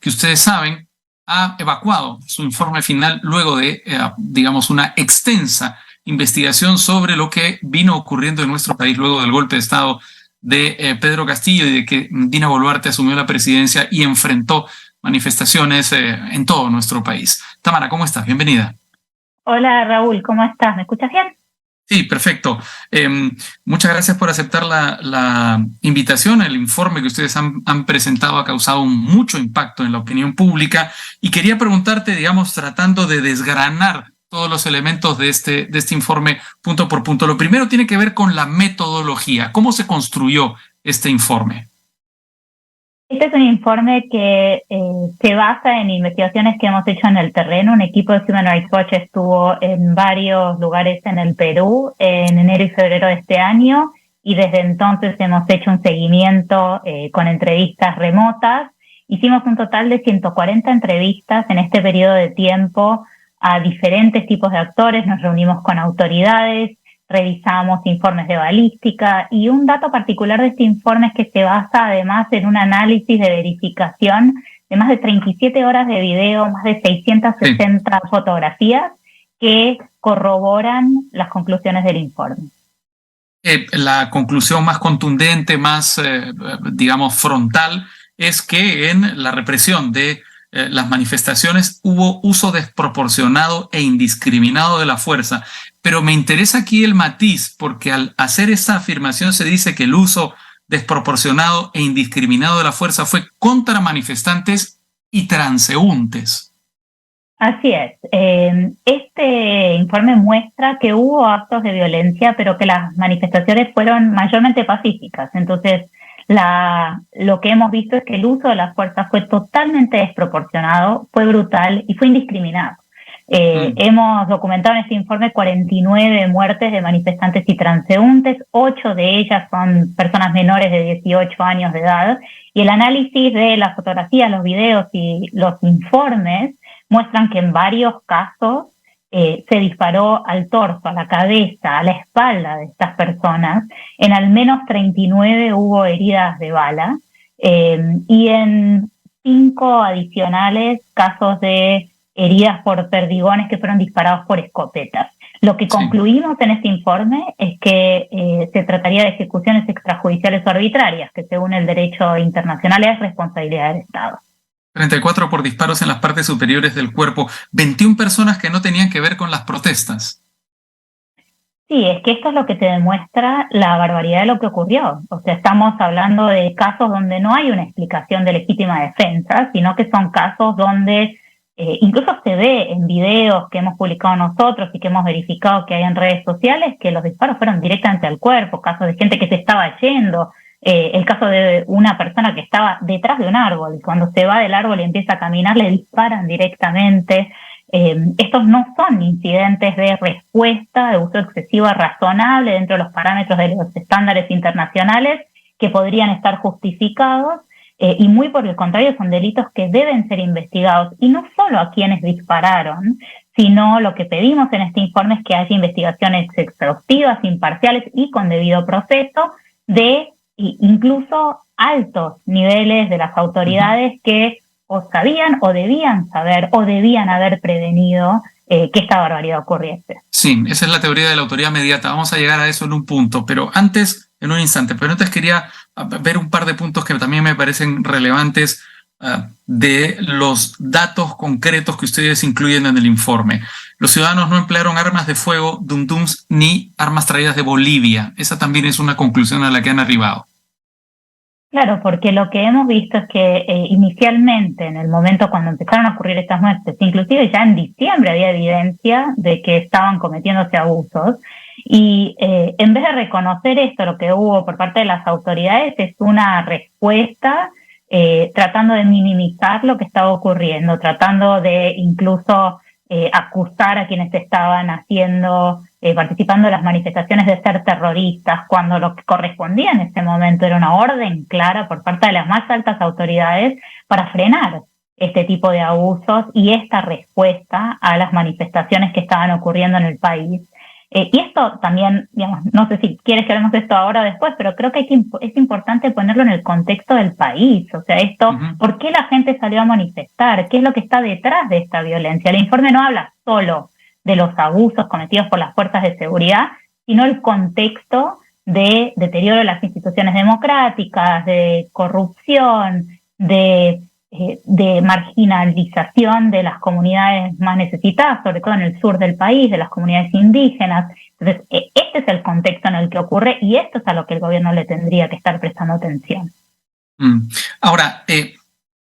que ustedes saben, ha evacuado su informe final luego de, digamos, una extensa investigación sobre lo que vino ocurriendo en nuestro país luego del golpe de Estado de Pedro Castillo y de que Dina Boluarte asumió la presidencia y enfrentó manifestaciones en todo nuestro país. Tamara, ¿cómo estás? Bienvenida. Hola Raúl, ¿cómo estás? ¿Me escuchas bien? Sí, perfecto. Muchas gracias por aceptar la invitación. El informe que ustedes han presentado ha causado mucho impacto en la opinión pública y quería preguntarte, digamos, tratando de desgranar todos los elementos de este informe punto por punto. Lo primero tiene que ver con la metodología. ¿Cómo se construyó este informe? Este es un informe que se basa en investigaciones que hemos hecho en el terreno. Un equipo de Human Rights Watch estuvo en varios lugares en el Perú en enero y febrero de este año y desde entonces hemos hecho un seguimiento con entrevistas remotas. Hicimos un total de 140 entrevistas en este periodo de tiempo a diferentes tipos de actores. Nos reunimos con autoridades, revisamos informes de balística y un dato particular de este informe es que se basa además en un análisis de verificación de más de 37 horas de video, más de 660 fotografías que corroboran las conclusiones del informe. La conclusión más contundente, más, digamos, frontal, es que en la represión de las manifestaciones hubo uso desproporcionado e indiscriminado de la fuerza. Pero me interesa aquí el matiz, porque al hacer esa afirmación se dice que el uso desproporcionado e indiscriminado de la fuerza fue contra manifestantes y transeúntes. Así es. Este informe muestra que hubo actos de violencia, pero que las manifestaciones fueron mayormente pacíficas. Entonces, lo que hemos visto es que el uso de la fuerza fue totalmente desproporcionado, fue brutal y fue indiscriminado. Hemos documentado en este informe 49 muertes de manifestantes y transeúntes, 8 de ellas son personas menores de 18 años de edad, y el análisis de las fotografías, los videos y los informes muestran que en varios casos se disparó al torso, a la cabeza, a la espalda de estas personas. En al menos 39 hubo heridas de bala y en 5 adicionales casos de heridas por perdigones que fueron disparados por escopetas. Lo que concluimos en este informe es que se trataría de ejecuciones extrajudiciales o arbitrarias, que según el derecho internacional es responsabilidad del Estado. 34 por disparos en las partes superiores del cuerpo, 21 personas que no tenían que ver con las protestas. Sí, es que esto es lo que te demuestra la barbaridad de lo que ocurrió. O sea, estamos hablando de casos donde no hay una explicación de legítima defensa, sino que son casos donde incluso se ve en videos que hemos publicado nosotros y que hemos verificado que hay en redes sociales que los disparos fueron directamente al cuerpo, casos de gente que se estaba yendo. El caso de una persona que estaba detrás de un árbol y cuando se va del árbol y empieza a caminar le disparan directamente. Estos no son incidentes de respuesta de uso excesivo razonable dentro de los parámetros de los estándares internacionales que podrían estar justificados y muy por el contrario son delitos que deben ser investigados y no solo a quienes dispararon, sino lo que pedimos en este informe es que haya investigaciones exhaustivas, imparciales y con debido proceso de incluso altos niveles de las autoridades que o sabían o debían saber o debían haber prevenido que esta barbaridad ocurriese. Sí, esa es la teoría de la autoridad inmediata. Vamos a llegar a eso en un punto, pero antes, en un instante, pero antes quería ver un par de puntos que también me parecen relevantes de los datos concretos que ustedes incluyen en el informe. Los ciudadanos no emplearon armas de fuego, dum-dums, ni armas traídas de Bolivia. Esa también es una conclusión a la que han arribado. Claro, porque lo que hemos visto es que inicialmente, en el momento cuando empezaron a ocurrir estas muertes, inclusive ya en diciembre había evidencia de que estaban cometiéndose abusos, y en vez de reconocer esto, lo que hubo por parte de las autoridades es una respuesta tratando de minimizar lo que estaba ocurriendo, tratando de incluso acusar a quienes estaban participando en las manifestaciones de ser terroristas, cuando lo que correspondía en ese momento era una orden clara por parte de las más altas autoridades para frenar este tipo de abusos y esta respuesta a las manifestaciones que estaban ocurriendo en el país. Y esto también, digamos, no sé si quieres que hablemos de esto ahora o después, pero creo que es importante ponerlo en el contexto del país. O sea, esto, ¿por qué la gente salió a manifestar? ¿Qué es lo que está detrás de esta violencia? El informe no habla solo de los abusos cometidos por las fuerzas de seguridad, sino el contexto de deterioro de las instituciones democráticas, de corrupción, de marginalización de las comunidades más necesitadas, sobre todo en el sur del país, de las comunidades indígenas. Entonces, este es el contexto en el que ocurre y esto es a lo que el gobierno le tendría que estar prestando atención. Ahora,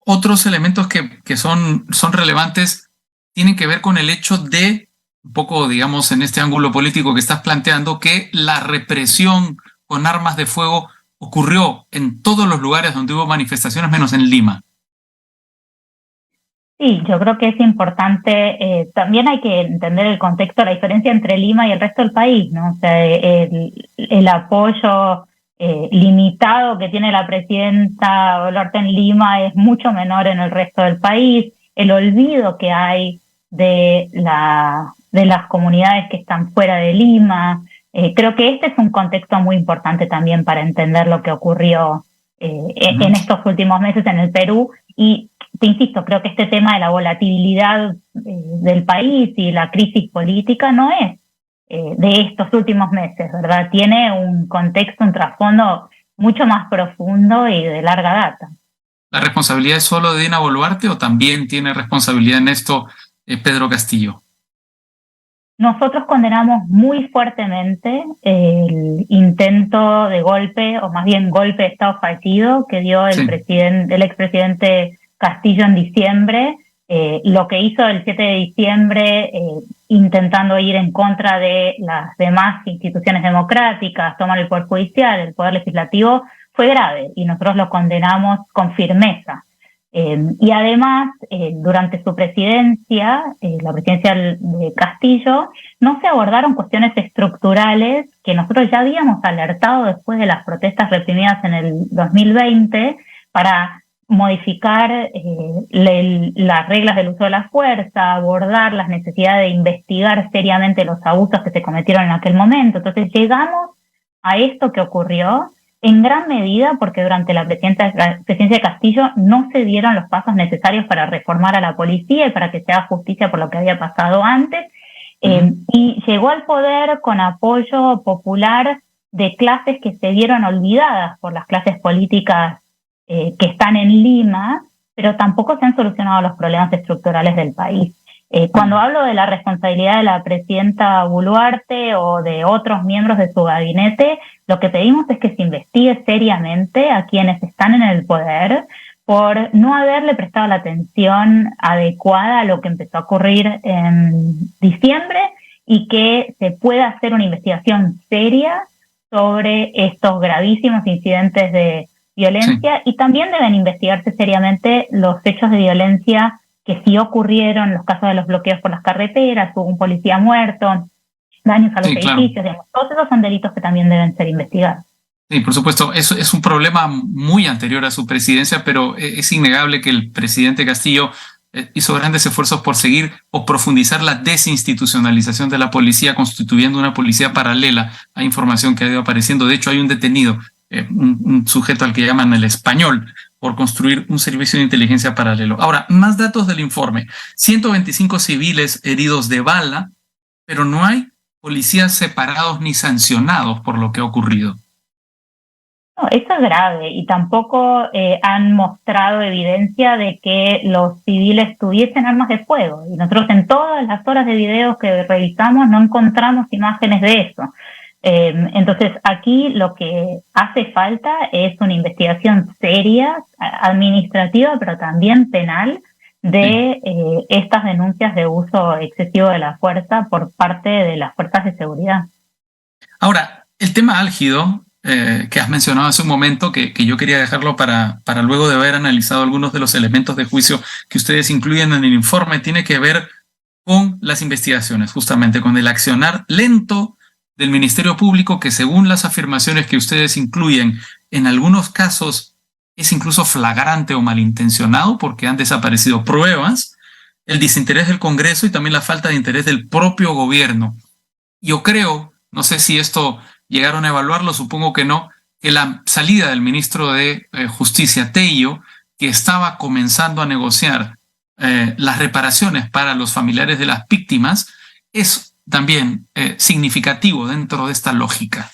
otros elementos que son relevantes tienen que ver con el hecho de, un poco, digamos, en este ángulo político que estás planteando, que la represión con armas de fuego ocurrió en todos los lugares donde hubo manifestaciones, menos en Lima. Sí, yo creo que es importante, también hay que entender el contexto, la diferencia entre Lima y el resto del país, ¿no? O sea, el apoyo limitado que tiene la presidenta Boluarte en Lima es mucho menor en el resto del país, el olvido que hay de las comunidades que están fuera de Lima. Creo que este es un contexto muy importante también para entender lo que ocurrió en estos últimos meses en el Perú. Y te insisto, creo que este tema de la volatilidad del país y la crisis política no es de estos últimos meses, ¿verdad? Tiene un contexto, un trasfondo mucho más profundo y de larga data. ¿La responsabilidad es solo de Dina Boluarte o también tiene responsabilidad en esto Pedro Castillo? Nosotros condenamos muy fuertemente el intento de golpe, o más bien golpe de Estado fallido, que dio el expresidente Castillo en diciembre. Lo que hizo el 7 de diciembre, intentando ir en contra de las demás instituciones democráticas, tomar el Poder Judicial, el Poder Legislativo, fue grave y nosotros lo condenamos con firmeza. Y además, durante su presidencia, la presidencia de Castillo, no se abordaron cuestiones estructurales que nosotros ya habíamos alertado después de las protestas reprimidas en el 2020 para modificar las reglas del uso de la fuerza, abordar las necesidades de investigar seriamente los abusos que se cometieron en aquel momento. Entonces llegamos a esto que ocurrió en gran medida porque durante la presidencia de Castillo no se dieron los pasos necesarios para reformar a la policía y para que se haga justicia por lo que había pasado antes. Y llegó al poder con apoyo popular de clases que se vieron olvidadas por las clases políticas que están en Lima, pero tampoco se han solucionado los problemas estructurales del país. Cuando hablo de la responsabilidad de la presidenta Boluarte o de otros miembros de su gabinete, lo que pedimos es que se investigue seriamente a quienes están en el poder por no haberle prestado la atención adecuada a lo que empezó a ocurrir en diciembre y que se pueda hacer una investigación seria sobre estos gravísimos incidentes de violencia y también deben investigarse seriamente los hechos de violencia que sí ocurrieron, los casos de los bloqueos por las carreteras, hubo un policía muerto, daños a los edificios, digamos, todos esos son delitos que también deben ser investigados. Sí, por supuesto, eso es un problema muy anterior a su presidencia, pero es innegable que el presidente Castillo hizo grandes esfuerzos por seguir o profundizar la desinstitucionalización de la policía, constituyendo una policía paralela a información que ha ido apareciendo. De hecho, hay un detenido, un sujeto al que llaman el Español, por construir un servicio de inteligencia paralelo. Ahora, más datos del informe. 125 civiles heridos de bala, pero no hay policías separados ni sancionados por lo que ha ocurrido. No, eso es grave y tampoco han mostrado evidencia de que los civiles tuviesen armas de fuego. Y nosotros en todas las horas de videos que revisamos no encontramos imágenes de eso. Entonces aquí lo que hace falta es una investigación seria, administrativa, pero también penal, de estas denuncias de uso excesivo de la fuerza por parte de las fuerzas de seguridad. Ahora, el tema álgido que has mencionado hace un momento, que yo quería dejarlo para luego de haber analizado algunos de los elementos de juicio que ustedes incluyen en el informe, tiene que ver con las investigaciones, justamente con el accionar lento del Ministerio Público, que según las afirmaciones que ustedes incluyen, en algunos casos es incluso flagrante o malintencionado porque han desaparecido pruebas, el desinterés del Congreso y también la falta de interés del propio gobierno. Yo creo, no sé si esto llegaron a evaluarlo, supongo que no, que la salida del ministro de Justicia, Tello, que estaba comenzando a negociar las reparaciones para los familiares de las víctimas, es también significativo dentro de esta lógica.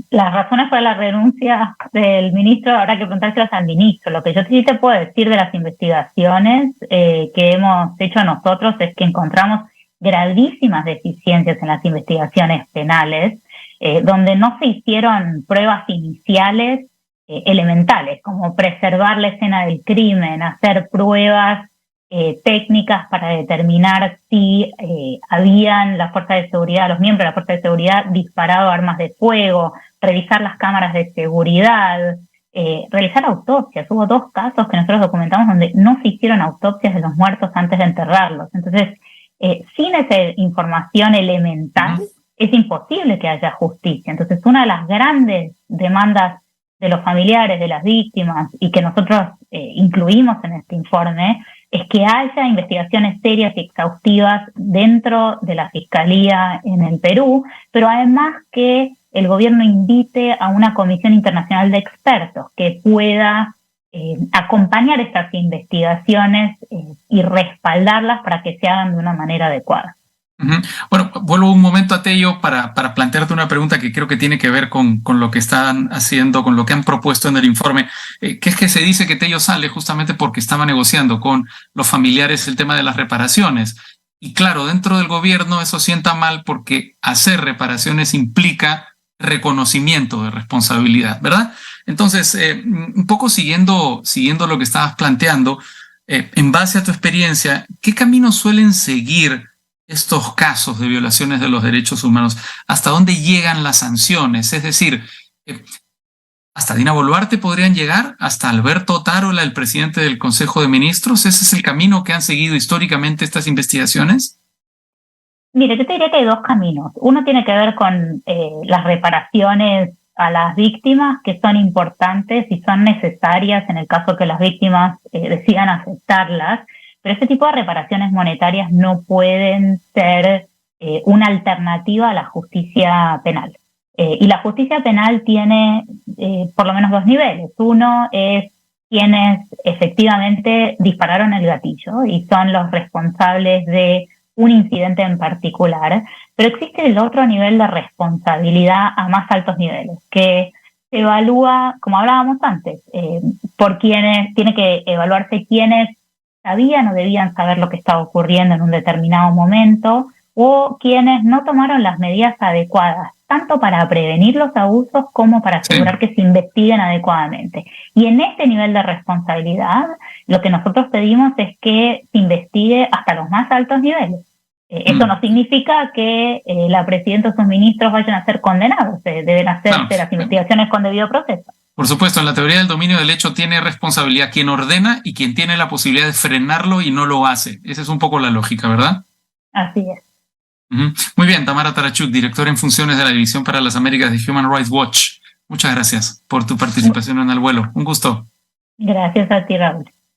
Las razones para la renuncia del ministro habrá que preguntárselas al ministro. Lo que yo sí te puedo decir de las investigaciones que hemos hecho nosotros es que encontramos gravísimas deficiencias en las investigaciones penales, donde no se hicieron pruebas iniciales elementales, como preservar la escena del crimen, hacer pruebas técnicas para determinar si habían las fuerzas de seguridad, los miembros de la fuerza de seguridad disparado armas de fuego, revisar las cámaras de seguridad, realizar autopsias. Hubo 2 casos que nosotros documentamos donde no se hicieron autopsias de los muertos antes de enterrarlos. Entonces, sin esa información elemental, es imposible que haya justicia. Entonces, una de las grandes demandas de los familiares de las víctimas y que nosotros incluimos en este informe es que haya investigaciones serias y exhaustivas dentro de la Fiscalía en el Perú, pero además que el gobierno invite a una comisión internacional de expertos que pueda acompañar estas investigaciones y respaldarlas para que se hagan de una manera adecuada. Bueno, vuelvo un momento a Tello para plantearte una pregunta que creo que tiene que ver con lo que están haciendo, con lo que han propuesto en el informe, que es que se dice que Tello sale justamente porque estaba negociando con los familiares el tema de las reparaciones. Y claro, dentro del gobierno eso sienta mal porque hacer reparaciones implica reconocimiento de responsabilidad, ¿verdad? Entonces, un poco siguiendo lo que estabas planteando, en base a tu experiencia, ¿qué caminos suelen seguir estos casos de violaciones de los derechos humanos? ¿Hasta dónde llegan las sanciones? Es decir, ¿hasta Dina Boluarte podrían llegar? ¿Hasta Alberto Otárola, el presidente del Consejo de Ministros? ¿Ese es el camino que han seguido históricamente estas investigaciones? Mire, yo te diría que hay 2 caminos. Uno tiene que ver con las reparaciones a las víctimas, que son importantes y son necesarias en el caso que las víctimas decidan aceptarlas. Pero ese tipo de reparaciones monetarias no pueden ser una alternativa a la justicia penal. Y la justicia penal tiene por lo menos 2 niveles. Uno es quienes efectivamente dispararon el gatillo y son los responsables de un incidente en particular, pero existe el otro nivel de responsabilidad a más altos niveles, que se evalúa, como hablábamos antes, por quienes, tiene que evaluarse quienes sabían o debían saber lo que estaba ocurriendo en un determinado momento, o quienes no tomaron las medidas adecuadas, tanto para prevenir los abusos como para asegurar que se investiguen adecuadamente. Y en este nivel de responsabilidad, lo que nosotros pedimos es que se investigue hasta los más altos niveles. Eso no significa que la presidenta o sus ministros vayan a ser condenados, deben hacerse las investigaciones con debido proceso. Por supuesto, en la teoría del dominio del hecho tiene responsabilidad quien ordena y quien tiene la posibilidad de frenarlo y no lo hace. Esa es un poco la lógica, ¿verdad? Así es. Muy bien, Tamara Tarachuk, directora en funciones de la División para las Américas de Human Rights Watch. Muchas gracias por tu participación en El Vuelo. Un gusto. Gracias a ti, Raúl.